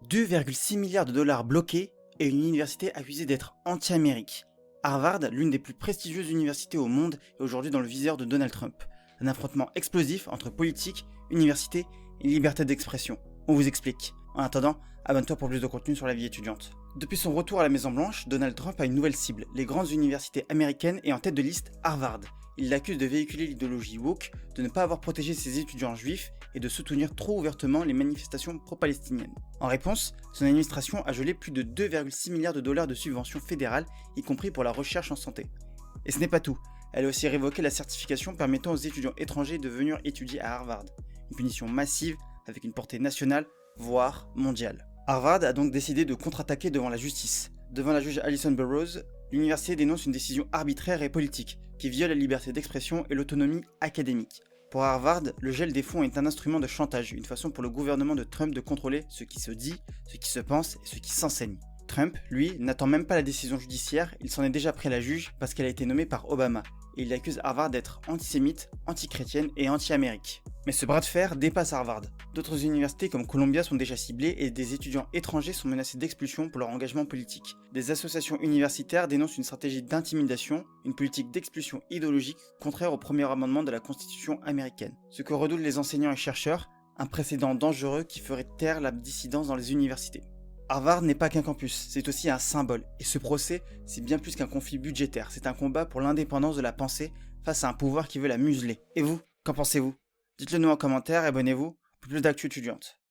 2,6 milliards de dollars bloqués et une université accusée d'être anti-Amérique. Harvard, l'une des plus prestigieuses universités au monde, est aujourd'hui dans le viseur de Donald Trump. Un affrontement explosif entre politique, université et liberté d'expression. On vous explique. En attendant, abonne-toi pour plus de contenu sur la vie étudiante. Depuis son retour à la Maison Blanche, Donald Trump a une nouvelle cible, les grandes universités américaines et en tête de liste Harvard. Il l'accuse de véhiculer l'idéologie woke, de ne pas avoir protégé ses étudiants juifs et de soutenir trop ouvertement les manifestations pro-palestiniennes. En réponse, son administration a gelé plus de 2,6 milliards de dollars de subventions fédérales, y compris pour la recherche en santé. Et ce n'est pas tout, elle a aussi révoqué la certification permettant aux étudiants étrangers de venir étudier à Harvard. Une punition massive avec une portée nationale, voire mondiale. Harvard a donc décidé de contre-attaquer devant la justice. Devant la juge Alison Burroughs, l'université dénonce une décision arbitraire et politique qui viole la liberté d'expression et l'autonomie académique. Pour Harvard, le gel des fonds est un instrument de chantage, une façon pour le gouvernement de Trump de contrôler ce qui se dit, ce qui se pense et ce qui s'enseigne. Trump, lui, n'attend même pas la décision judiciaire, il s'en est déjà pris à la juge parce qu'elle a été nommée par Obama, et il accuse Harvard d'être antisémite, anti-chrétienne et anti-Amérique. Mais ce bras de fer dépasse Harvard. D'autres universités comme Columbia sont déjà ciblées et des étudiants étrangers sont menacés d'expulsion pour leur engagement politique. Des associations universitaires dénoncent une stratégie d'intimidation, une politique d'expulsion idéologique contraire au premier amendement de la Constitution américaine. Ce que redoutent les enseignants et chercheurs, un précédent dangereux qui ferait taire la dissidence dans les universités. Harvard n'est pas qu'un campus, c'est aussi un symbole, et ce procès, c'est bien plus qu'un conflit budgétaire, c'est un combat pour l'indépendance de la pensée face à un pouvoir qui veut la museler. Et vous, qu'en pensez-vous? Dites-le nous en commentaire et abonnez-vous pour plus d'actu étudiante.